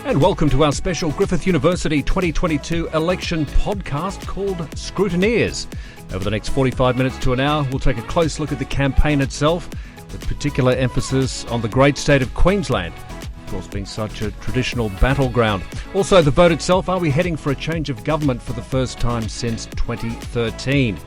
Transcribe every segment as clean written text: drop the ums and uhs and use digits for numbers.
And welcome to our special Griffith University 2022 election podcast called Scrutineers. Over the next 45 minutes to an hour, we'll take a close look at the campaign itself, with particular emphasis on the great state of Queensland, of course being such a traditional battleground. Also, the vote itself, are we heading for a change of government for the first time since 2013?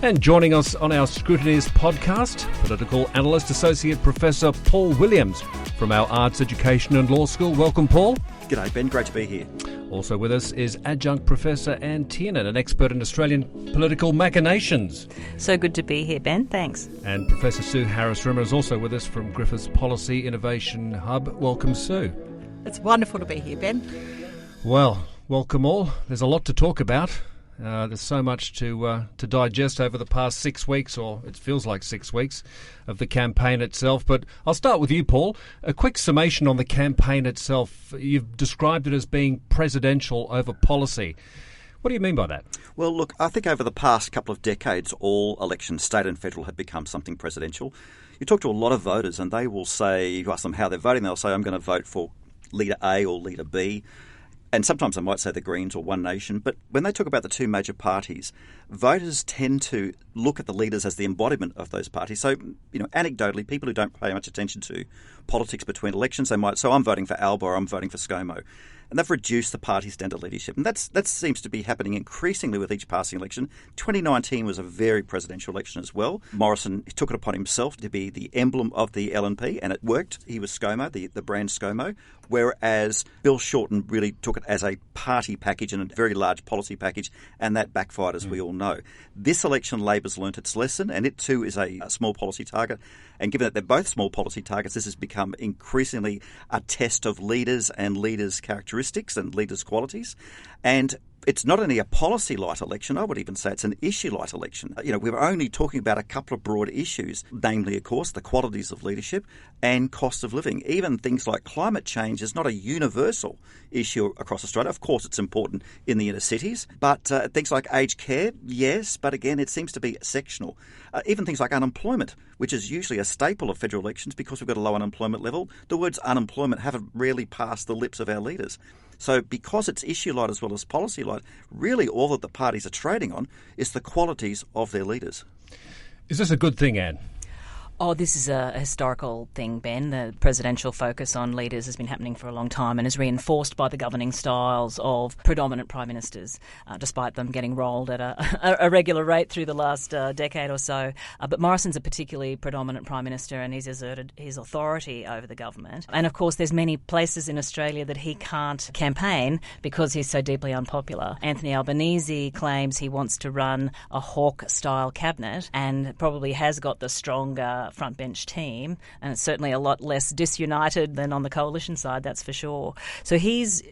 And joining us on our Scrutineers podcast, political analyst, Associate Professor Paul Williams from our Arts Education and Law School. Welcome, Paul. G'day, Ben. Great to be here. Also with us is Adjunct Professor Anne Tiernan, an expert in Australian political machinations. So good to be here, Ben. Thanks. And Professor Sue Harris-Rimmer is also with us from Griffith's Policy Innovation Hub. Welcome, Sue. It's wonderful to be here, Ben. Well, welcome all. There's a lot to talk about. There's so much to digest over the past 6 weeks, or it feels like 6 weeks, of the campaign itself. But I'll start with you, Paul. A quick summation on the campaign itself. You've described it as being presidential over policy. What do you mean by that? Well, look, I think over the past couple of decades, all elections, state and federal, have become something presidential. You talk to a lot of voters and they will say, you ask them how they're voting, they'll say, I'm going to vote for Leader A or Leader B. And sometimes I might say the Greens or One Nation. But when they talk about the two major parties, voters tend to look at the leaders as the embodiment of those parties. So, anecdotally, people who don't pay much attention to politics between elections, they might say, I'm voting for Alba or I'm voting for ScoMo. And they've reduced the parties down to leadership. And that seems to be happening increasingly with each passing election. 2019 was a very presidential election as well. Morrison took it upon himself to be the emblem of the LNP, and it worked. He was ScoMo, the brand ScoMo, whereas Bill Shorten really took it as a party package and a very large policy package, and that backfired, as we all know. This election, Labor's learnt its lesson, and it too is a small policy target. And given that they're both small policy targets, this has become increasingly a test of leaders and leaders' characteristics and leaders' qualities. And it's not only a policy-light election, I would even say it's an issue-light election. We're only talking about a couple of broad issues, namely, of course, the qualities of leadership and cost of living. Even things like climate change is not a universal issue across Australia. Of course, it's important in the inner cities, but things like aged care, yes, but again, it seems to be sectional. Even things like unemployment, which is usually a staple of federal elections because we've got a low unemployment level, the words unemployment haven't really passed the lips of our leaders. So because it's issue-light as well as policy-light, really all that the parties are trading on is the qualities of their leaders. Is this a good thing, Anne? Oh, this is a historical thing, Ben. The presidential focus on leaders has been happening for a long time and is reinforced by the governing styles of predominant prime ministers, despite them getting rolled at a regular rate through the last decade or so. But Morrison's a particularly predominant prime minister, and he's exerted his authority over the government. And of course, there's many places in Australia that he can't campaign because he's so deeply unpopular. Anthony Albanese claims he wants to run a Hawke-style cabinet and probably has got the stronger front bench team, and it's certainly a lot less disunited than on the coalition side, that's for sure. So he's,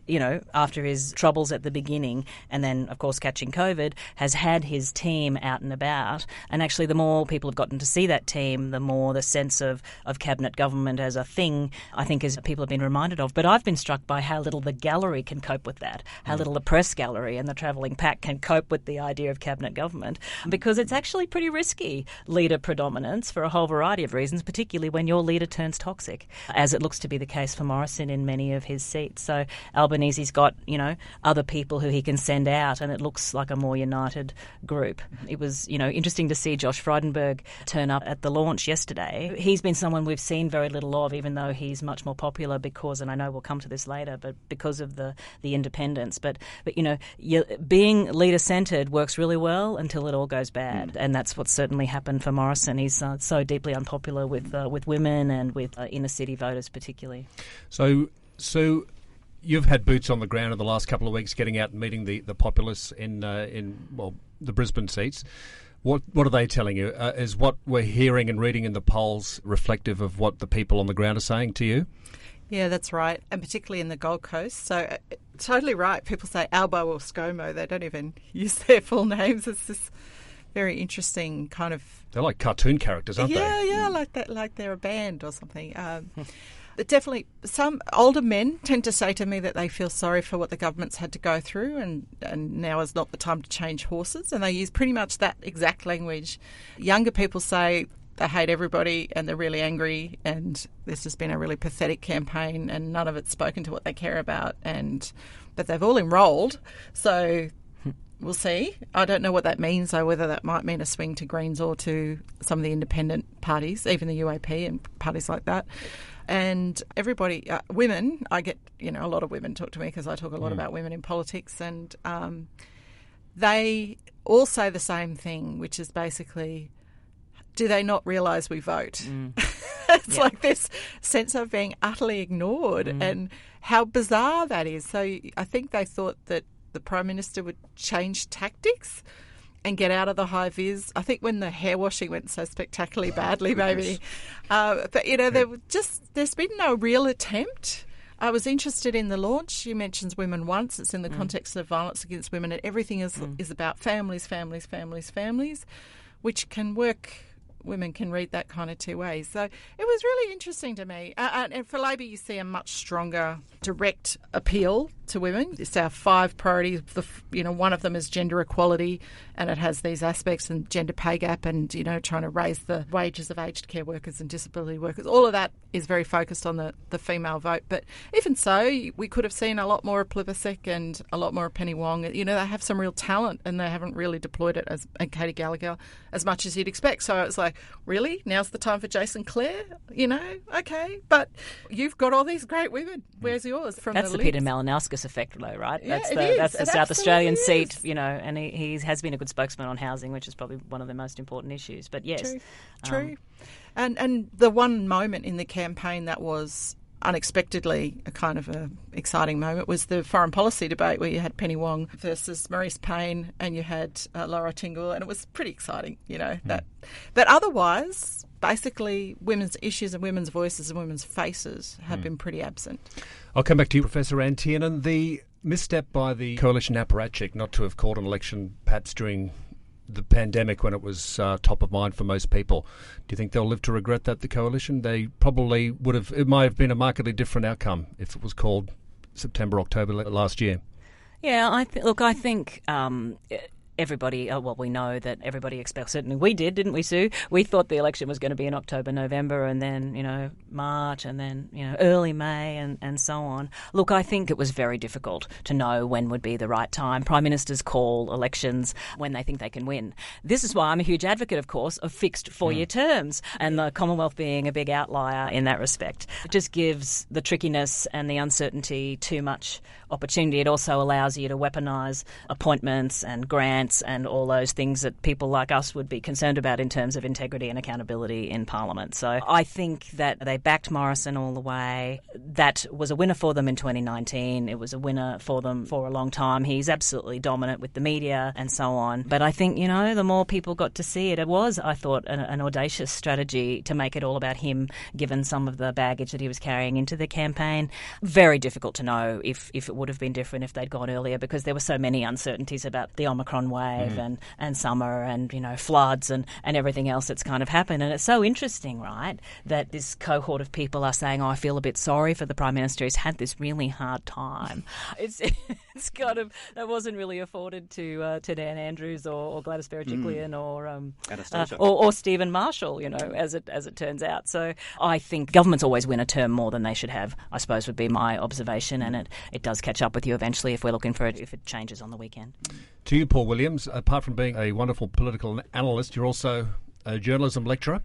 after his troubles at the beginning and then, of course, catching COVID, has had his team out and about. And actually, the more people have gotten to see that team, the more the sense of cabinet government as a thing, I think, as people have been reminded of. But I've been struck by how little the gallery can cope with that, how little the press gallery and the travelling pack can cope with the idea of cabinet government, because it's actually pretty risky leader predominance for a whole variety of reasons, particularly when your leader turns toxic, as it looks to be the case for Morrison in many of his seats. So Albanese's got, other people who he can send out, and it looks like a more united group. It was, interesting to see Josh Frydenberg turn up at the launch yesterday. He's been someone we've seen very little of, even though he's much more popular because, and I know we'll come to this later, but because of the independence. But being leader-centred works really well until it all goes bad, and that's what's certainly happened for Morrison. He's so deeply unpopular with women and with inner city voters particularly. So you've had boots on the ground in the last couple of weeks, getting out and meeting the populists in the Brisbane seats. What are they telling you? Is what we're hearing and reading in the polls reflective of what the people on the ground are saying to you? Yeah, that's right, and particularly in the Gold Coast. So totally right. People say Albo or ScoMo. They don't even use their full names. It's this very interesting kind of... They're like cartoon characters, aren't they? Yeah, like that, like they're a band or something. But definitely, some older men tend to say to me that they feel sorry for what the government's had to go through, and now is not the time to change horses. And they use pretty much that exact language. Younger people say they hate everybody and they're really angry, and this has been a really pathetic campaign and none of it's spoken to what they care about. But they've all enrolled, so we'll see. I don't know what that means, though, whether that might mean a swing to Greens or to some of the independent parties, even the UAP and parties like that. And everybody, women, I get, a lot of women talk to me because I talk a lot about women in politics, and they all say the same thing, which is basically, do they not realise we vote? It's like this sense of being utterly ignored and how bizarre that is. So I think they thought that the Prime Minister would change tactics and get out of the high vis. I think when the hair washing went so spectacularly badly, maybe. But, there's been no real attempt. I was interested in the launch. She mentions women once. It's in the context of violence against women, and everything is about families, which can work. Women can read that kind of two ways. So it was really interesting to me. And for Labor, you see a much stronger direct appeal to women. It's our 5 priorities. One of them is gender equality, and it has these aspects, and gender pay gap, and trying to raise the wages of aged care workers and disability workers. All of that is very focused on the female vote. But even so, we could have seen a lot more of Plibersek and a lot more of Penny Wong. They have some real talent, and they haven't really deployed it and Katie Gallagher as much as you'd expect. So it's like, really? Now's the time for Jason Clare? Okay. But you've got all these great women. Where's yours? That's the Peter Malinowskis effect, though, right? Yeah, that's the South Australian is. seat, and he has been a good spokesman on housing, which is probably one of the most important issues. But yes. True. And the one moment in the campaign that was unexpectedly a kind of a exciting moment was the foreign policy debate, where you had Penny Wong versus Maurice Payne, and you had Laura Tingle, and it was pretty exciting, that. But otherwise, basically, women's issues and women's voices and women's faces have been pretty absent. I'll come back to you, Professor Anne Tiernan. The misstep by the coalition apparatchik not to have called an election perhaps during the pandemic, when it was top of mind for most people. Do you think they'll live to regret that, the coalition? They probably would have. It might have been a markedly different outcome if it was called September, October last year. Yeah, I think everybody, we know that everybody expects, certainly we did, didn't we, Sue? We thought the election was going to be in October, November, and then, March, and then, early May, and so on. Look, I think it was very difficult to know when would be the right time. Prime Ministers call elections when they think they can win. This is why I'm a huge advocate, of course, of fixed 4-year terms, and the Commonwealth being a big outlier in that respect. It just gives the trickiness and the uncertainty too much opportunity. It also allows you to weaponise appointments and grants and all those things that people like us would be concerned about in terms of integrity and accountability in Parliament. So I think that they backed Morrison all the way. That was a winner for them in 2019. It was a winner for them for a long time. He's absolutely dominant with the media and so on. But I think, the more people got to see it, it was, I thought, an audacious strategy to make it all about him, given some of the baggage that he was carrying into the campaign. Very difficult to know if it would have been different if they'd gone earlier, because there were so many uncertainties about the Omicron wave and summer and floods and everything else that's kind of happened. And it's so interesting, right, that this cohort of people are saying, I feel a bit sorry for the Prime Minister. He's had this really hard time. It's kind of, that wasn't really afforded to Dan Andrews or Gladys Berejiklian or Stephen Marshall, as it turns out. So I think governments always win a term more than they should have, I suppose, would be my observation, and it does catch up with you eventually if we're looking for it, if it changes on the weekend. To you, Paul Williams, apart from being a wonderful political analyst, you're also a journalism lecturer.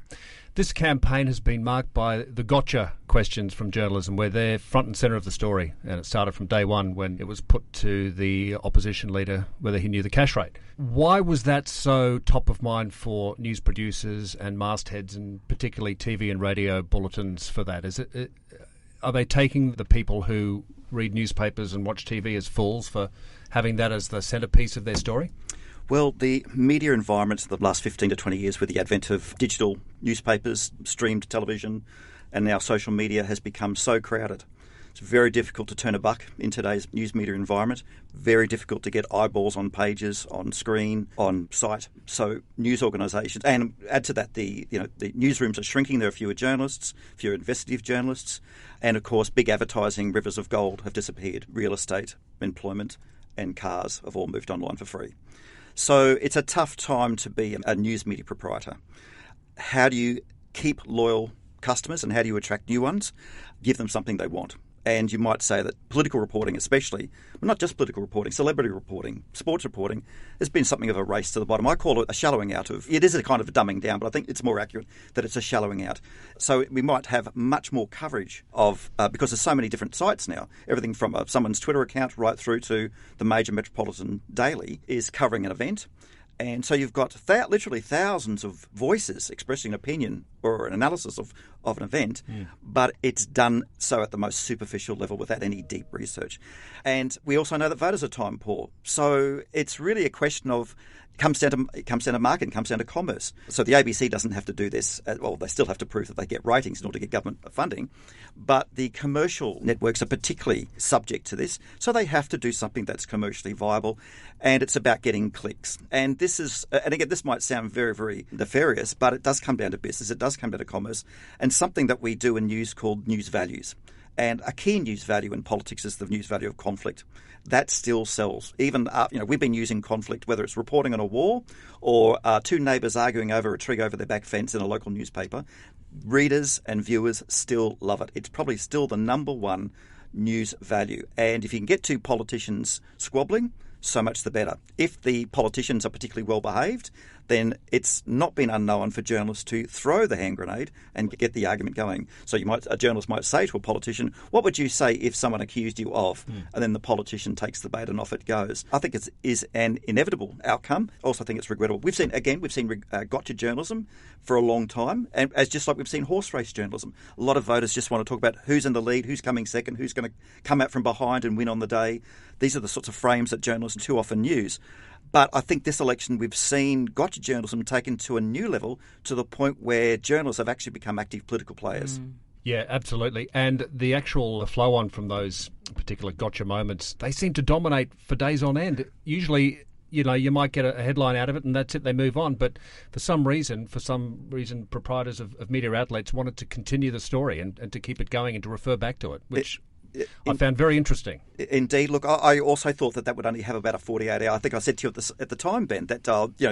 This campaign has been marked by the gotcha questions from journalism, where they're front and centre of the story. And it started from day one when it was put to the opposition leader whether he knew the cash rate. Why was that so top of mind for news producers and mastheads, and particularly TV and radio bulletins for that? Are they taking the people who read newspapers and watch TV as fools for having that as the centrepiece of their story? Well, the media environment of the last 15 to 20 years, with the advent of digital newspapers, streamed television, and now social media, has become so crowded. It's very difficult to turn a buck in today's news media environment. Very difficult to get eyeballs on pages, on screen, on site. So news organisations, and add to that the newsrooms are shrinking. There are fewer journalists, fewer investigative journalists, and of course big advertising rivers of gold have disappeared. Real estate, employment, and cars have all moved online for free. So it's a tough time to be a news media proprietor. how do you keep loyal customers and how do you attract new ones? Give them something they want. And you might say that political reporting especially, but not just political reporting, celebrity reporting, sports reporting, has been something of a race to the bottom. I call it a shallowing out of, it is a kind of a dumbing down, but I think it's more accurate that it's a shallowing out. So we might have much more coverage of, because there's so many different sites now, everything from someone's Twitter account right through to the major metropolitan daily is covering an event. And so you've got literally thousands of voices expressing an opinion or an analysis of an event, but it's done so at the most superficial level without any deep research. And we also know that voters are time poor. So it's really a question of it comes down to marketing, comes down to commerce. So the ABC doesn't have to do this. Well, they still have to prove that they get ratings in order to get government funding. But the commercial networks are particularly subject to this. So they have to do something that's commercially viable. And it's about getting clicks. And this is, and again, this might sound very, very nefarious, but it does come down to business. It does come down to commerce. And something that we do in news called news values. And a key news value in politics is the news value of conflict. That still sells. Even, we've been using conflict, whether it's reporting on a war or two neighbours arguing over a tree over their back fence in a local newspaper. Readers and viewers still love it. It's probably still the number one news value. And if you can get two politicians squabbling, so much the better. If the politicians are particularly well behaved, then it's not been unknown for journalists to throw the hand grenade and get the argument going. So a journalist might say to a politician, what would you say if someone accused you of? And then the politician takes the bait and off it goes. I think it is an inevitable outcome. Also, I think it's regrettable. We've seen gotcha journalism for a long time, and as just like we've seen horse race journalism. A lot of voters just want to talk about who's in the lead, who's coming second, who's going to come out from behind and win on the day. These are the sorts of frames that journalists too often use. But I think this election we've seen gotcha journalism taken to a new level to the point where journalists have actually become active political players. Yeah, absolutely. And the actual flow on from those particular gotcha moments, they seem to dominate for days on end. Usually, you might get a headline out of it and that's it, they move on. But for some reason, proprietors of media outlets wanted to continue the story and to keep it going and to refer back to it, which I found very interesting. Indeed. Look, I also thought that would only have about a 48-hour. I think I said to you at the time, Ben, that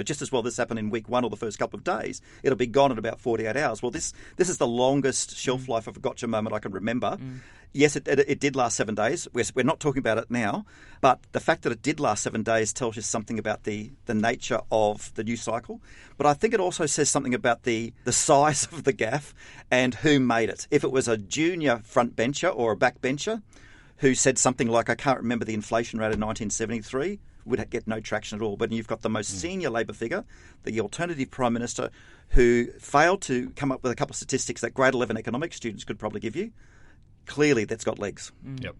just as well this happened in week one or the first couple of days, it'll be gone in about 48 hours. Well, this is the longest shelf life of a gotcha moment I can remember. Yes, it did last 7 days. We're not talking about it now, but the fact that it did last 7 days tells you something about the nature of the news cycle. But I think it also says something about the size of the gaffe and who made it. If it was a junior front bencher or a back bencher who said something like, I can't remember the inflation rate of 1973, would get no traction at all. But you've got the most senior Labor figure, the alternative Prime Minister, who failed to come up with a couple of statistics that grade 11 economics students could probably give you. Clearly, that's got legs. Yep.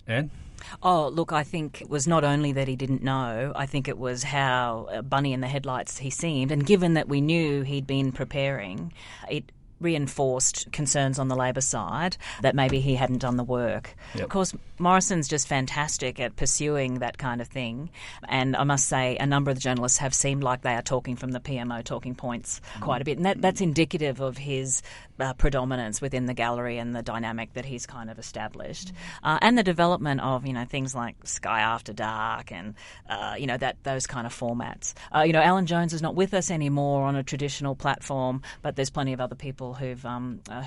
Anne? Oh, look, I think it was not only that he didn't know, I think it was how bunny in the headlights he seemed. And given that we knew he'd been preparing, it reinforced concerns on the Labor side that maybe he hadn't done the work. Yep. Of course, Morrison's just fantastic at pursuing that kind of thing. And I must say, a number of the journalists have seemed like they are talking from the PMO talking points quite a bit. And that's indicative of his predominance within the gallery and the dynamic that he's kind of established. And the development of, things like Sky After Dark and, those kind of formats. Alan Jones is not with us anymore on a traditional platform, but there's plenty of other people who've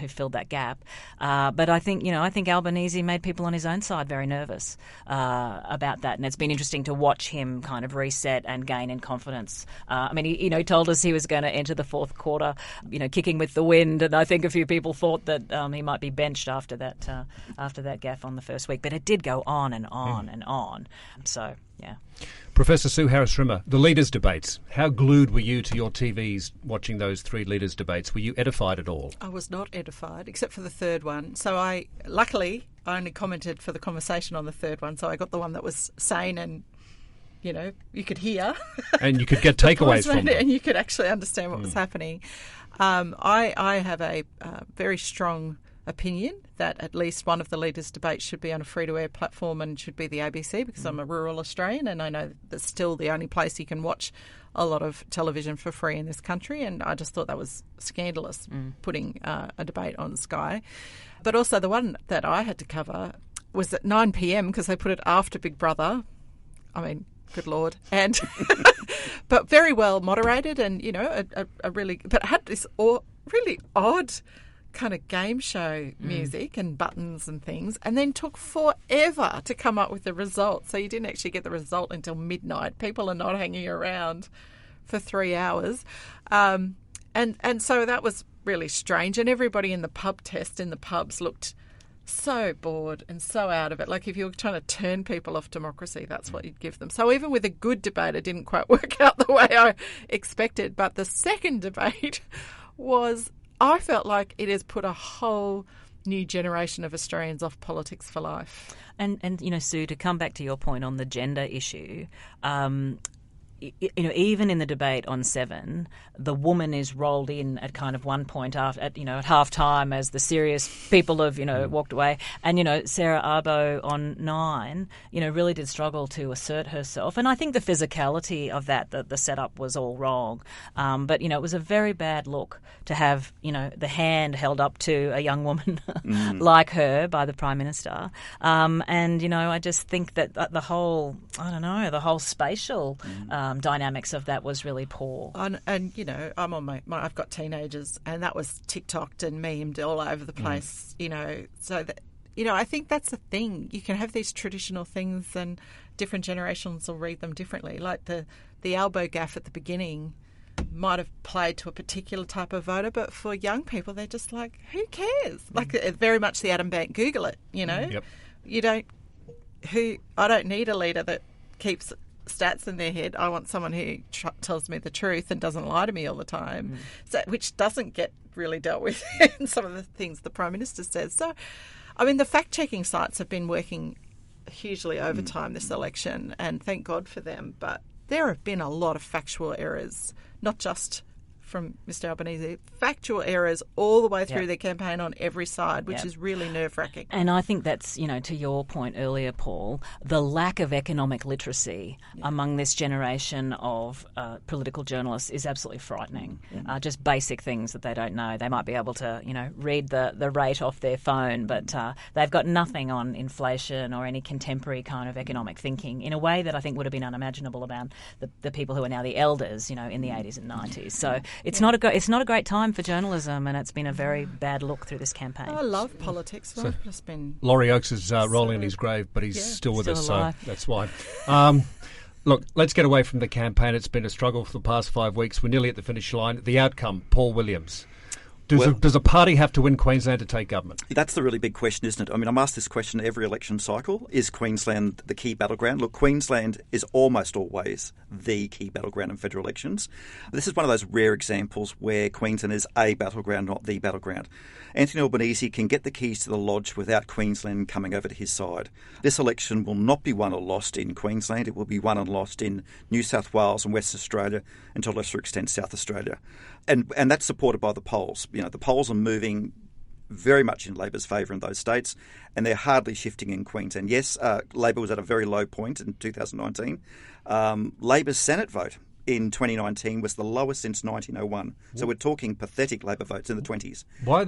filled that gap. But I think Albanese made people on his own side very nervous about that, and it's been interesting to watch him kind of reset and gain in confidence. He told us he was going to enter the fourth quarter, kicking with the wind, and I think a few people thought that he might be benched after that gaffe on the first week. But it did go on and on and on. So yeah. Professor Sue Harris-Rimmer, the leaders' debates. How glued were you to your TVs watching those three leaders' debates? Were you edified at all? I was not edified, except for the third one. So luckily, I only commented for the conversation on the third one, so I got the one that was sane and, you could hear. And you could get takeaways from it. And you could actually understand what was happening. I have a very strong opinion that at least one of the leaders' debates should be on a free-to-air platform and should be the ABC, because I'm a rural Australian and I know that's still the only place you can watch a lot of television for free in this country, and I just thought that was scandalous, putting a debate on Sky. But also the one that I had to cover was at 9 p.m, because they put it after Big Brother. good Lord. And but very well moderated, and a really, but had this really odd kind of game show music and buttons and things, and then took forever to come up with the result. So you didn't actually get the result until midnight. People are not hanging around for 3 hours. And so that was really strange. And everybody in the pub test in the pubs looked so bored and so out of it. Like if you were trying to turn people off democracy, that's what you'd give them. So even with a good debate, it didn't quite work out the way I expected. But the second debate was, I felt like it has put a whole new generation of Australians off politics for life. And Sue, to come back to your point on the gender issue, even in the debate on 7, the woman is rolled in at kind of one point at half time as the serious people have walked away, and Sarah Arbo on 9 really did struggle to assert herself, and I think the physicality of that the setup was all wrong, but it was a very bad look to have the hand held up to a young woman like her by the Prime Minister, and I just think that the whole spatial dynamics of that was really poor. And I'm on I've got teenagers, and that was TikToked and memed all over the place. So that I think that's the thing. You can have these traditional things, and different generations will read them differently. Like the elbow gaff at the beginning might have played to a particular type of voter, but for young people, they're just like, who cares? Like very much the Adam Bank Google it. Yep. I don't need a leader that keeps stats in their head. I want someone who tells me the truth and doesn't lie to me all the time, which doesn't get really dealt with in some of the things the Prime Minister says. So, I mean, the fact-checking sites have been working hugely overtime this election, and thank God for them, but there have been a lot of factual errors, not just from Mr Albanese, factual errors all the way through their campaign on every side, which is really nerve-wracking. And I think that's, to your point earlier, Paul, the lack of economic literacy among this generation of political journalists is absolutely frightening. Just basic things that they don't know. They might be able to, read the rate off their phone, but they've got nothing on inflation or any contemporary kind of economic thinking in a way that I think would have been unimaginable about the people who are now the elders, in the 80s and 90s. So it's not a great time for journalism, and it's been a very bad look through this campaign. I love politics. So I've just been... Laurie Oakes is rolling in his grave, but he's still with us, alive. So that's why. Look, let's get away from the campaign. It's been a struggle for the past 5 weeks. We're nearly at the finish line. The outcome, Paul Williams. Does a party have to win Queensland to take government? That's the really big question, isn't it? I mean, I'm asked this question every election cycle. Is Queensland the key battleground? Look, Queensland is almost always the key battleground in federal elections. This is one of those rare examples where Queensland is a battleground, not the battleground. Anthony Albanese can get the keys to the lodge without Queensland coming over to his side. This election will not be won or lost in Queensland. It will be won and lost in New South Wales and West Australia, and to a lesser extent South Australia. And that's supported by the polls. The polls are moving very much in Labor's favour in those states, and they're hardly shifting in Queensland. Yes, Labor was at a very low point in 2019. Labor's Senate vote in 2019 was the lowest since 1901. So we're talking pathetic Labor votes in the 20s. Why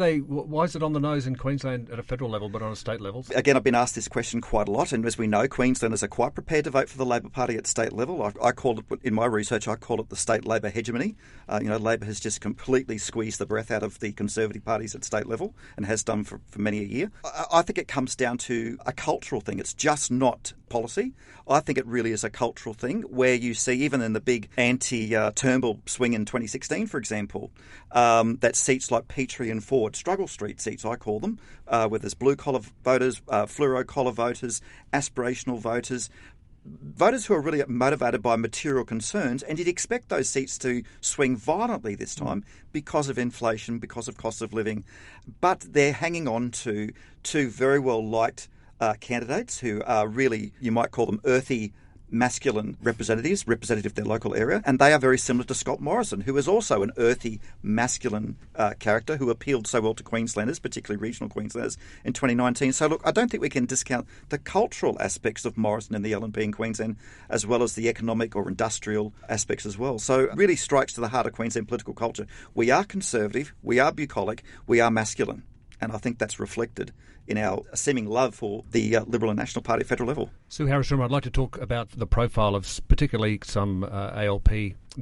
is it on the nose in Queensland at a federal level but on a state level? Again, I've been asked this question quite a lot, and as we know, Queenslanders are quite prepared to vote for the Labor Party at state level. I call it, in my research, I call it the state Labor hegemony. Labor has just completely squeezed the breath out of the Conservative parties at state level, and has done for many a year. I think it comes down to a cultural thing. It's just not policy. I think it really is a cultural thing where you see, even in the big anti-Turnbull swing in 2016, for example, that seats like Petrie and Ford, struggle street seats, I call them, where there's blue-collar voters, fluoro-collar voters, aspirational voters who are really motivated by material concerns, and you'd expect those seats to swing violently this time because of inflation, because of cost of living. But they're hanging on to two very well-liked candidates who are really, you might call them earthy, masculine representative of their local area, and they are very similar to Scott Morrison, who is also an earthy, masculine character who appealed so well to Queenslanders, particularly regional Queenslanders, in 2019. So look, I don't think we can discount the cultural aspects of Morrison and the LNP in Queensland, as well as the economic or industrial aspects as well. So it really strikes to the heart of Queensland political culture. We are conservative, we are bucolic, we are masculine. And I think that's reflected in our seeming love for the Liberal and National Party at federal level. Sue Harris-Rimmer, I'd like to talk about the profile of particularly some ALP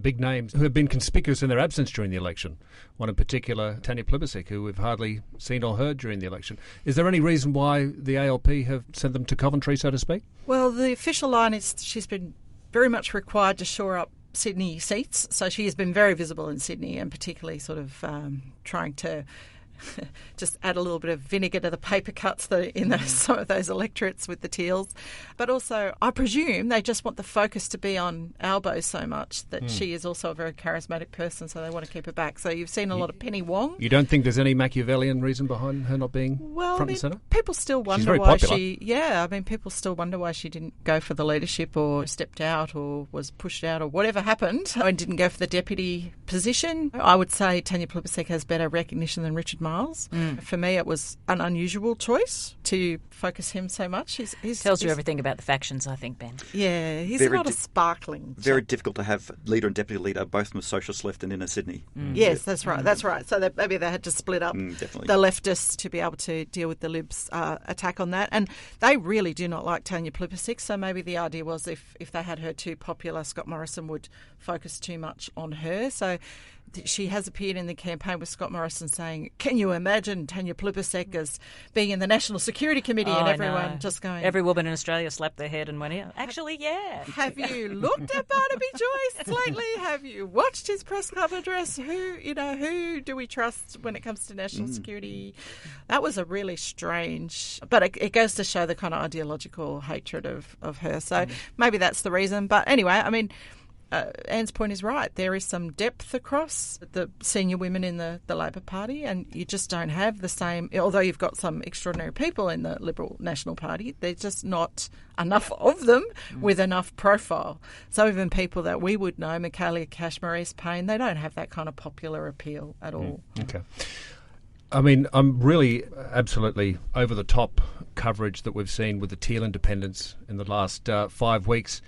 big names who have been conspicuous in their absence during the election. One in particular, Tanya Plibersek, who we've hardly seen or heard during the election. Is there any reason why the ALP have sent them to Coventry, so to speak? Well, the official line is she's been very much required to shore up Sydney seats. So she has been very visible in Sydney, and particularly sort of trying to just add a little bit of vinegar to the paper cuts in some of those electorates with the Teals. But also, I presume they just want the focus to be on Albo so much that she is also a very charismatic person, so they want to keep her back. So you've seen a lot of Penny Wong. You don't think there's any Machiavellian reason behind her not being front and centre? People still wonder why people still wonder why she didn't go for the leadership or stepped out or was pushed out or whatever happened and didn't go for the deputy position. I would say Tanya Plibersek has better recognition than Richard Miles. For me, it was an unusual choice to focus him so much. He tells you everything about the factions, I think, Ben. Yeah, he's not a sparkling. Very difficult to have leader and deputy leader both from the socialist left and inner Sydney. Yes, that's right. That's right. So maybe they had to split up the leftists to be able to deal with the Libs' attack on that. And they really do not like Tanya Plibersek. So maybe the idea was if they had her too popular, Scott Morrison would focus too much on her. So she has appeared in the campaign with Scott Morrison saying, "Can you imagine Tanya Plibersek as being in the National Security Committee?" And everyone just going... Every woman in Australia slapped their head and went, "Yeah, actually, yeah." Have you looked at Barnaby Joyce lately? Have you watched his press club address? Who do we trust when it comes to national security? That was a really strange... But it goes to show the kind of ideological hatred of her. So maybe that's the reason. But anyway, I mean... Anne's point is right. There is some depth across the senior women in the Labor Party, and you just don't have the same... Although you've got some extraordinary people in the Liberal National Party, there's just not enough of them with enough profile. So even people that we would know, Michaelia Cash, Maurice Payne, they don't have that kind of popular appeal at all. Okay. I mean, I'm really absolutely over-the-top coverage that we've seen with the Teal independents in the last 5 weeks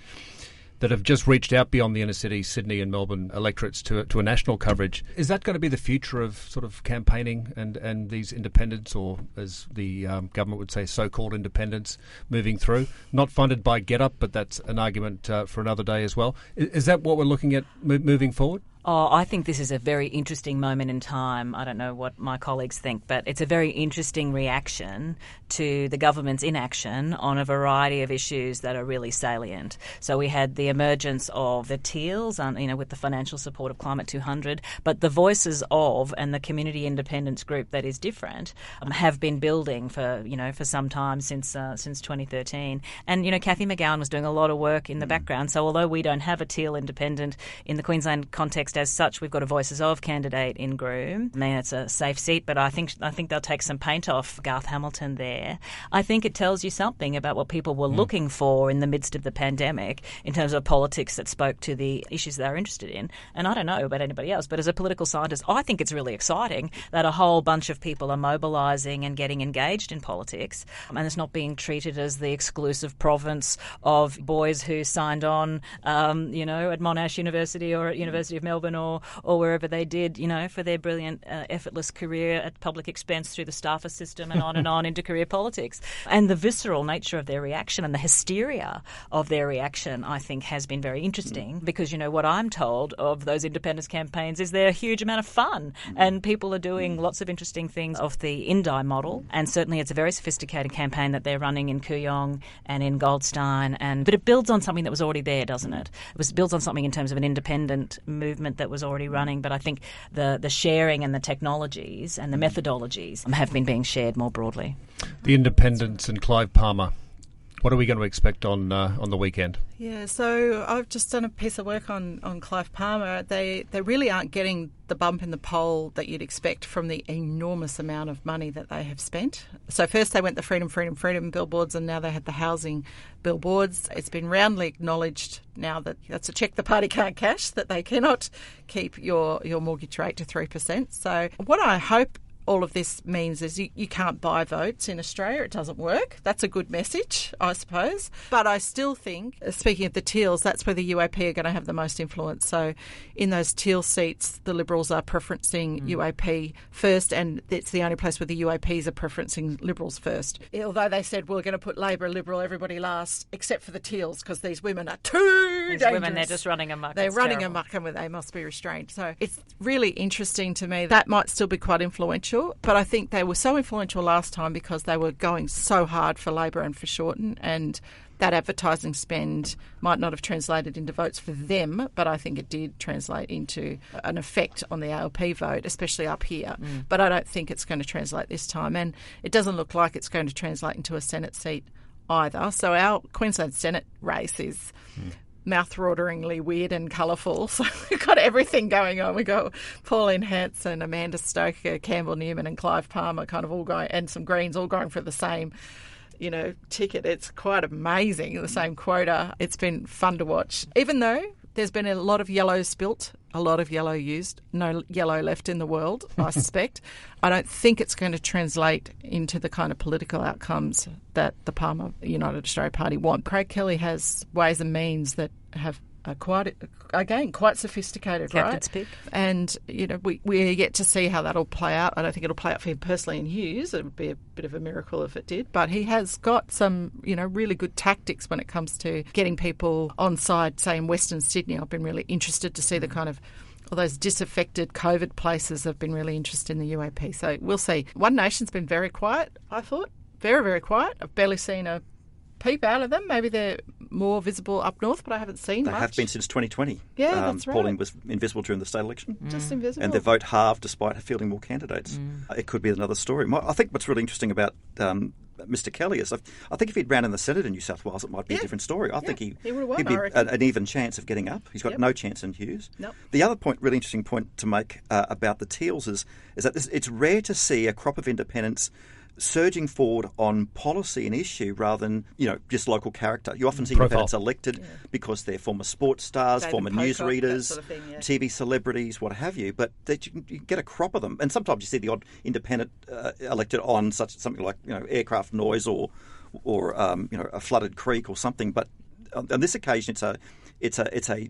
that have just reached out beyond the inner city, Sydney and Melbourne electorates to a national coverage. Is that going to be the future of sort of campaigning and these independents, or as the government would say, so-called independents moving through? Not funded by GetUp, but that's an argument for another day as well. Is that what we're looking at moving forward? Oh, I think this is a very interesting moment in time. I don't know what my colleagues think, but it's a very interesting reaction to the government's inaction on a variety of issues that are really salient. So we had the emergence of the Teals, with the financial support of Climate 200, but the voices of and the community independence group that is different have been building for some time since 2013. And Cathy McGowan was doing a lot of work in the background. So although we don't have a Teal independent in the Queensland context as such, we've got a voices of candidate in Groom. I mean, it's a safe seat, but I think they'll take some paint off Garth Hamilton there. I think it tells you something about what people were looking for in the midst of the pandemic in terms of politics that spoke to the issues they're interested in. And I don't know about anybody else, but as a political scientist, I think it's really exciting that a whole bunch of people are mobilising and getting engaged in politics, and it's not being treated as the exclusive province of boys who signed on, at Monash University or at University of Melbourne or wherever they did, for their brilliant, effortless career at public expense through the staffer system and on into career politics. And the visceral nature of their reaction and the hysteria of their reaction, I think, has been very interesting because, what I'm told of those independence campaigns is they're a huge amount of fun and people are doing lots of interesting things of the Indi model. And certainly it's a very sophisticated campaign that they're running in Kooyong and in Goldstein. But it builds on something that was already there, doesn't it? It builds on something in terms of an independent movement that was already running, but I think the sharing and the technologies and the methodologies have been being shared more broadly. The independents and Clive Palmer, what are we going to expect on the weekend? Yeah, so I've just done a piece of work on Clive Palmer. They really aren't getting the bump in the poll that you'd expect from the enormous amount of money that they have spent. So first they went the freedom billboards, and now they had the housing billboards. It's been roundly acknowledged now that that's a cheque the party can't cash, that they cannot keep your mortgage rate to 3%. So what I hope all of this means is you can't buy votes in Australia. It doesn't work. That's a good message, I suppose. But I still think, speaking of the Teals, that's where the UAP are going to have the most influence. So in those Teal seats, the Liberals are preferencing UAP first, and it's the only place where the UAPs are preferencing Liberals first. Although they said, we're going to put Labor, Liberal, everybody last, except for the Teals, because these women are too dangerous. Women, they're just running amok. They're running amok, and they must be restrained. So it's really interesting to me. That might still be quite influential. But I think they were so influential last time because they were going so hard for Labor and for Shorten, and that advertising spend might not have translated into votes for them, but I think it did translate into an effect on the ALP vote, especially up here. But I don't think it's going to translate this time, and it doesn't look like it's going to translate into a Senate seat either. So our Queensland Senate race is mouth-wateringly weird and colourful. So we've got everything going on. We've got Pauline Hanson, Amanda Stoker, Campbell Newman and Clive Palmer kind of all going, and some Greens all going for the same, ticket. It's quite amazing, the same quota. It's been fun to watch. Even though there's been a lot of yellow spilt, a lot of yellow used, no yellow left in the world, I suspect. I don't think it's going to translate into the kind of political outcomes that the Palmer United Australia Party want. Craig Kelly has ways and means that have quite sophisticated, Captain's pick. And, we're yet to see how that'll play out. I don't think it'll play out for him personally in Hughes. It would be a bit of a miracle if it did. But he has got some, really good tactics when it comes to getting people on side, say, in Western Sydney. I've been really interested to see the kind of all those disaffected COVID places have been really interested in the UAP. So we'll see. One Nation's been very quiet, I thought. Very, very quiet. I've barely seen a peep out of them. Maybe they're more visible up north, but I haven't seen much. They have been since 2020. Yeah, that's right. Pauline was invisible during the state election. Just invisible. And their vote halved despite fielding more candidates. It could be another story. I think what's really interesting about Mr. Kelly is I think if he'd ran in the Senate in New South Wales, it might be a different story. I think he'd be an even chance of getting up. He's got no chance in Hughes. Nope. The other really interesting point to make about the Teals is that it's rare to see a crop of independents surging forward on policy and issue rather than, just local character. You often see independents elected because they're former sports stars, David former Pocock, newsreaders, that sort of thing, TV celebrities, what have you. But you get a crop of them. And sometimes you see the odd independent elected on something like, aircraft noise or a flooded creek or something. But on this occasion, it's a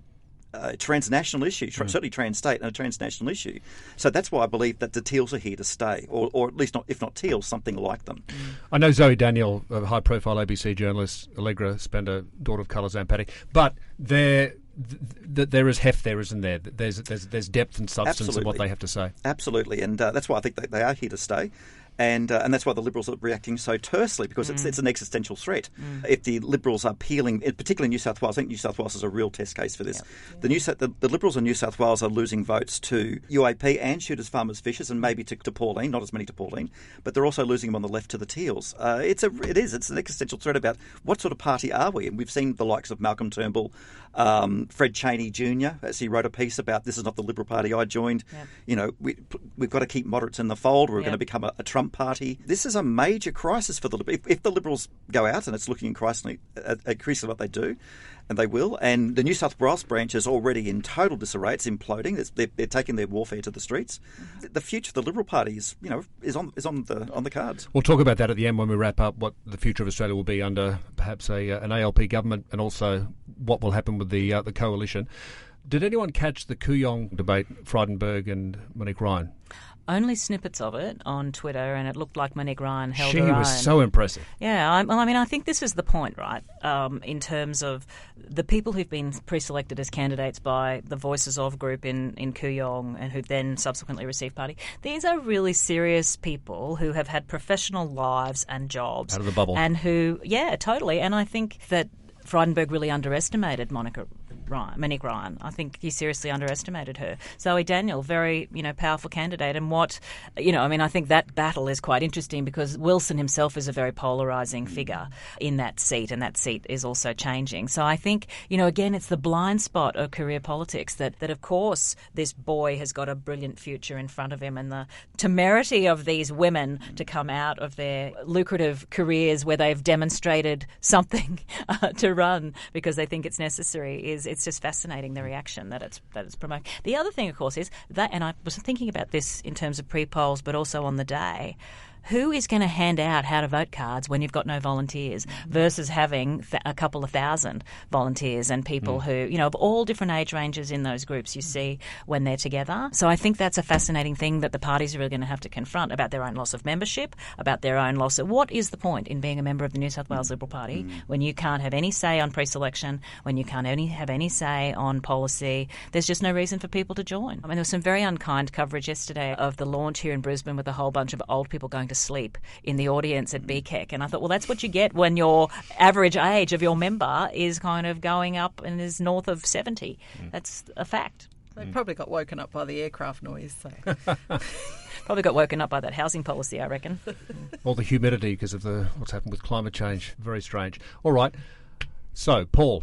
transnational issue, certainly trans-state and a transnational issue. So that's why I believe that the Teals are here to stay, or at least, if not Teals, something like them. I know Zoe Daniel, a high-profile ABC journalist, Allegra Spender, daughter of Carlos Zampatti, but there is heft there, isn't there? There's depth and substance in what they have to say. Absolutely, and that's why I think they are here to stay. And that's why the Liberals are reacting so tersely, because it's an existential threat. If the Liberals are peeling, particularly in New South Wales, I think New South Wales is a real test case for this. Yep. The Liberals in New South Wales are losing votes to UAP and Shooters, Farmers, Fishers, and maybe to Pauline, not as many to Pauline, but they're also losing them on the left to the Teals. It's an existential threat about what sort of party are we? And we've seen the likes of Malcolm Turnbull, Fred Chaney Jr., as he wrote a piece about, this is not the Liberal Party I joined. Yep. We've got to keep moderates in the fold. We're going to become a Trump party. This is a major crisis for the Liberals. If the Liberals go out, and it's looking increasingly what they do, and they will, and the New South Wales branch is already in total disarray. It's imploding. They're taking their warfare to the streets. The future of the Liberal Party is on the cards. We'll talk about that at the end when we wrap up what the future of Australia will be under perhaps an ALP government, and also what will happen with the coalition. Did anyone catch the Kooyong debate, Frydenberg and Monique Ryan? Only snippets of it on Twitter, and it looked like Monique Ryan held her own. She was so impressive. Yeah, I think this is the point, right, in terms of the people who've been pre-selected as candidates by the Voices of group in Kooyong and who then subsequently received party. These are really serious people who have had professional lives and jobs. Out of the bubble. And who, totally. And I think that Frydenberg really underestimated Monique Ryan. I think he seriously underestimated her. Zoe Daniel, very, powerful candidate. And I think that battle is quite interesting because Wilson himself is a very polarising figure in that seat, and that seat is also changing. So I think, again, it's the blind spot of career politics that of course, this boy has got a brilliant future in front of him, and the temerity of these women to come out of their lucrative careers where they've demonstrated something to run because they think it's necessary is it's just fascinating, the reaction that it's promoting. The other thing, of course, is that, and I was thinking about this in terms of pre-polls, but also on the day, who is going to hand out how to vote cards when you've got no volunteers versus having a couple of thousand volunteers and people who, of all different age ranges in those groups you see when they're together. So I think that's a fascinating thing that the parties are really going to have to confront about their own loss of membership, about their own loss of what is the point in being a member of the New South Wales Liberal Party when you can't have any say on pre-selection, when you can't have any say on policy. There's just no reason for people to join. I mean, there was some very unkind coverage yesterday of the launch here in Brisbane with a whole bunch of old people going to sleep in the audience at BKEC, and I thought, well, that's what you get when your average age of your member is kind of going up and is north of 70. That's a fact. They probably got woken up by the aircraft noise. So. Probably got woken up by that housing policy, I reckon. Or the humidity because of what's happened with climate change. Very strange. All right. So, Paul,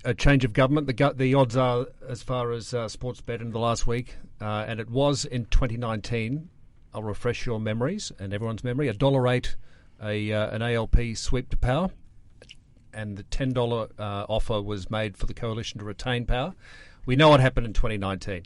a change of government. The odds are, as far as Sportsbet in the last week, and it was in 2019. I'll refresh your memories and everyone's memory. $1.08, an ALP sweep to power, and the $10 offer was made for the coalition to retain power. We know what happened in 2019.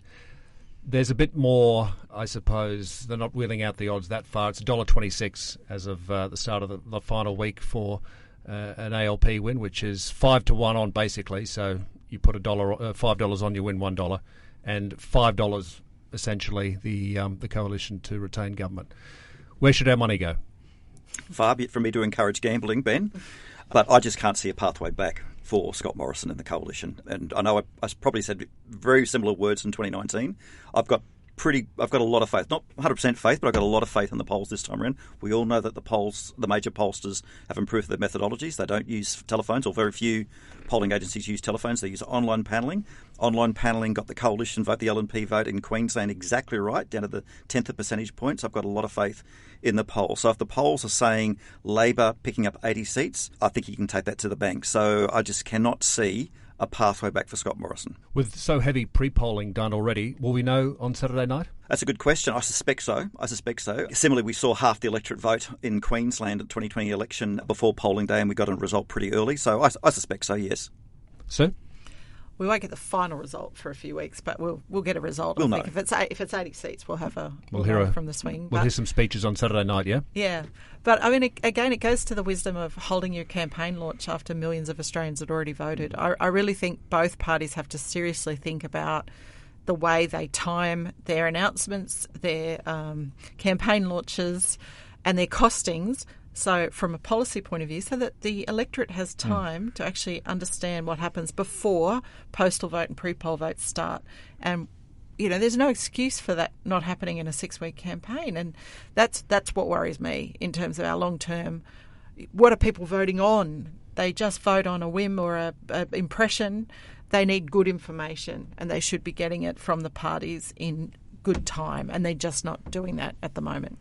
There's a bit more, I suppose. They're not wheeling out the odds that far. It's $1.26 as of the start of the final week for an ALP win, which is 5-1 on basically. So you put $5 on, you win $1, and $5. Essentially, the coalition to retain government. Where should our money go? Far be it from me to encourage gambling, Ben, but I just can't see a pathway back for Scott Morrison and the coalition. And I know I probably said very similar words in 2019. I've got a lot of faith, not 100% faith, but I've got a lot of faith in the polls this time around. We all know that the major pollsters have improved their methodologies. They don't use telephones, or very few polling agencies use telephones. They use online panelling. Online panelling got the coalition vote, the LNP vote in Queensland exactly right, down to the 10th of percentage points. I've got a lot of faith in the polls. So if the polls are saying Labor picking up 80 seats, I think you can take that to the bank. So I just cannot see a pathway back for Scott Morrison. With so heavy pre-polling done already, will we know on Saturday night? That's a good question. I suspect so. Similarly, we saw half the electorate vote in Queensland at the 2020 election before polling day, and we got a result pretty early. So I suspect so, yes. Sir? We won't get the final result for a few weeks, but we'll get a result. We'll I think know. If it's 80 seats, we'll have we'll hear from the swing. We'll hear some speeches on Saturday night, yeah? Yeah. But, I mean, again, it goes to the wisdom of holding your campaign launch after millions of Australians had already voted. I really think both parties have to seriously think about the way they time their announcements, their campaign launches and their costings. So from a policy point of view, so that the electorate has time to actually understand what happens before postal vote and pre-poll votes start. And, there's no excuse for that not happening in a 6-week campaign. And that's what worries me in terms of our long-term. What are people voting on? They just vote on a whim or a impression. They need good information, and they should be getting it from the parties in good time, and they're just not doing that at the moment.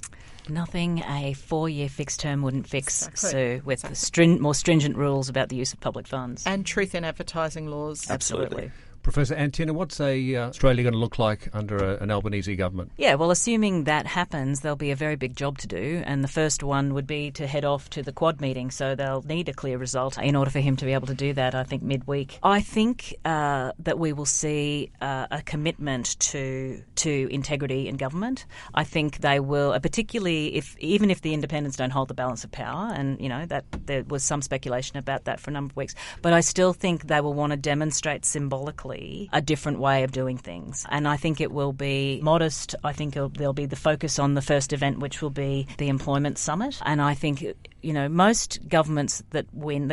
Nothing a 4-year fixed term wouldn't fix, Exactly. Sue, with the more stringent rules about the use of public funds. And truth in advertising laws. Absolutely. Professor Anne, what's Australia going to look like under an Albanese government? Yeah, well, assuming that happens, there'll be a very big job to do, and the first one would be to head off to the Quad meeting, so they'll need a clear result in order for him to be able to do that, I think, midweek. I think that we will see a commitment to integrity in government. I think they will, particularly even if the independents don't hold the balance of power, and, that there was some speculation about that for a number of weeks, but I still think they will want to demonstrate symbolically a different way of doing things. And I think it will be modest. I think there'll be the focus on the first event, which will be the employment summit. And I think, most governments that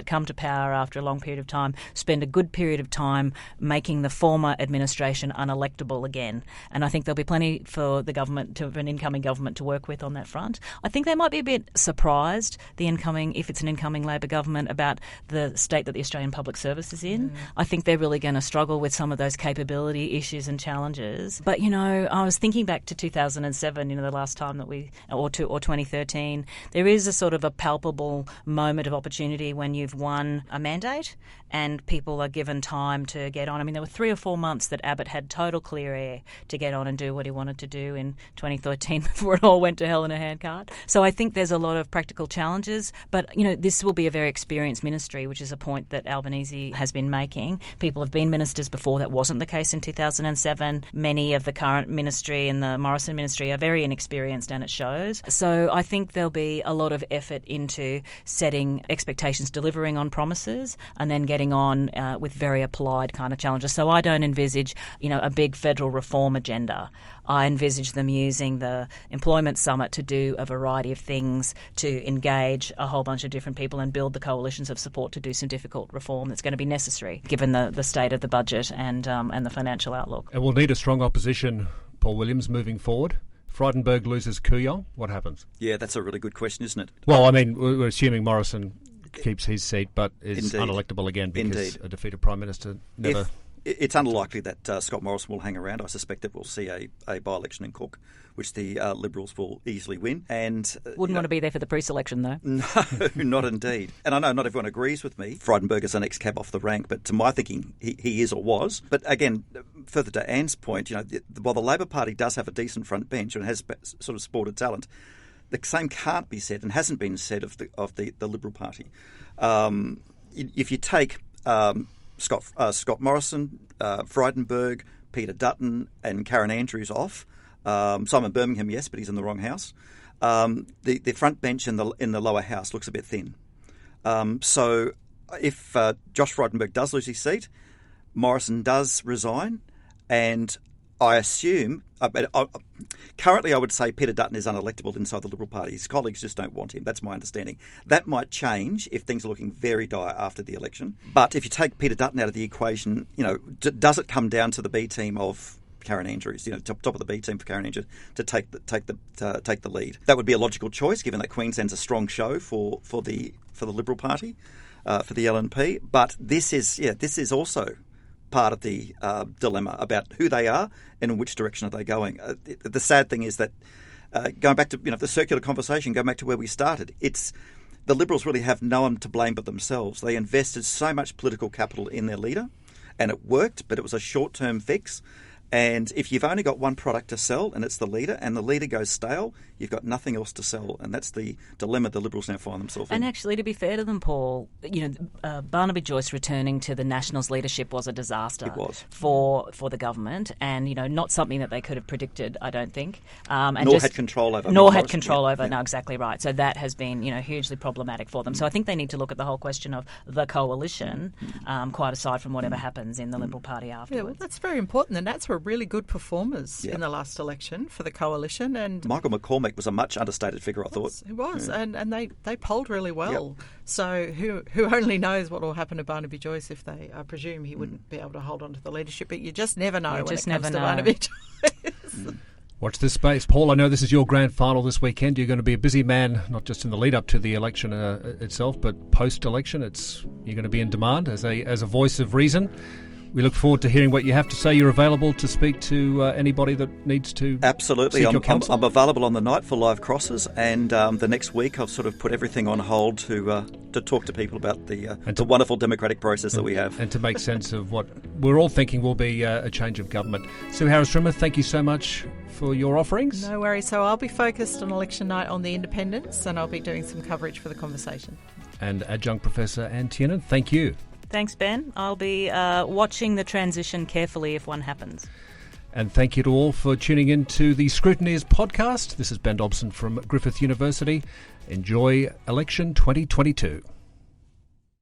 come to power after a long period of time spend a good period of time making the former administration unelectable again. And I think there'll be plenty for an incoming government to work with on that front. I think they might be a bit surprised, if it's an incoming Labor government, about the state that the Australian public service is in. I think they're really going to struggle with with some of those capability issues and challenges. But, I was thinking back to 2007, the last time that or 2013, there is a sort of a palpable moment of opportunity when you've won a mandate and people are given time to get on. I mean, there were 3 or 4 months that Abbott had total clear air to get on and do what he wanted to do in 2013 before it all went to hell in a handcart. So I think there's a lot of practical challenges, but, this will be a very experienced ministry, which is a point that Albanese has been making. People have been ministers before. That wasn't the case in 2007. Many of the current ministry and the Morrison ministry are very inexperienced, and it shows. So I think there'll be a lot of effort into setting expectations, delivering on promises, and then getting on with very applied kind of challenges. So I don't envisage, a big federal reform agenda. I envisage them using the employment summit to do a variety of things, to engage a whole bunch of different people and build the coalitions of support to do some difficult reform that's going to be necessary given the state of the budget and the financial outlook. And we'll need a strong opposition, Paul Williams, moving forward. Frydenberg loses Kooyong. What happens? Yeah, that's a really good question, isn't it? Well, I mean, we're assuming Morrison keeps his seat but is Indeed. unelectable again because Indeed. a defeated Prime Minister never... It's unlikely that Scott Morrison will hang around. I suspect that we'll see a by-election in Cook, which the Liberals will easily win. And wouldn't want to be there for the pre-selection, though. No, not indeed. And I know not everyone agrees with me. Frydenberg is an ex-cab off the rank, but to my thinking, he is or was. But again, further to Anne's point, while the Labor Party does have a decent front bench and has sort of sported talent, the same can't be said and hasn't been said of the Liberal Party. If you take Scott Morrison, Frydenberg, Peter Dutton and Karen Andrews off, Simon Birmingham, yes, but he's in the wrong house, the front bench in the lower house looks a bit thin. So if Josh Frydenberg does lose his seat, Morrison does resign, and I assume, currently I would say Peter Dutton is unelectable inside the Liberal Party. His colleagues just don't want him. That's my understanding. That might change if things are looking very dire after the election. But if you take Peter Dutton out of the equation, does it come down to the B team of Karen Andrews, top of the B team for Karen Andrews to take the lead? That would be a logical choice, given that Queensland's a strong show for the Liberal Party, for the LNP. But this is also part of the dilemma about who they are and in which direction are they going. The sad thing is that going back to the circular conversation, going back to where we started, it's the Liberals really have no one to blame but themselves. They invested so much political capital in their leader, and it worked, but it was a short-term fix. And if you've only got one product to sell and it's the leader, and the leader goes stale, you've got nothing else to sell. And that's the dilemma the Liberals now find themselves in. And actually, to be fair to them, Paul, Barnaby Joyce returning to the Nationals leadership was a disaster. It was. For the government, and, not something that they could have predicted, I don't think. Nor had control over. No, exactly right. So that has been, hugely problematic for them. So I think they need to look at the whole question of the coalition, quite aside from whatever happens in the Liberal Party afterwards. Yeah, well, that's very important, and that's where really good performers in the last election for the coalition. And Michael McCormack was a much understated figure, I thought. He was, and they polled really well. Yep. So who only knows what will happen to Barnaby Joyce if they, I presume he wouldn't be able to hold on to the leadership, but you just never know when it comes to Barnaby Joyce. Watch this space. Paul, I know this is your grand final this weekend. You're going to be a busy man, not just in the lead up to the election itself, but post-election. You're going to be in demand as a voice of reason. We look forward to hearing what you have to say. You're available to speak to anybody that needs to Absolutely. seek your counsel? I'm available on the night for live crosses, and the next week I've sort of put everything on hold to talk to people about the wonderful democratic process that we have. And to make sense of what we're all thinking will be a change of government. Sue Harris-Rimmer, thank you so much for your offerings. No worries. So I'll be focused on election night on the independents, and I'll be doing some coverage for the conversation. And Adjunct Professor Anne Tiernan, thank you. Thanks, Ben. I'll be watching the transition carefully if one happens. And thank you to all for tuning in to the Scrutineers podcast. This is Ben Dobson from Griffith University. Enjoy election 2022.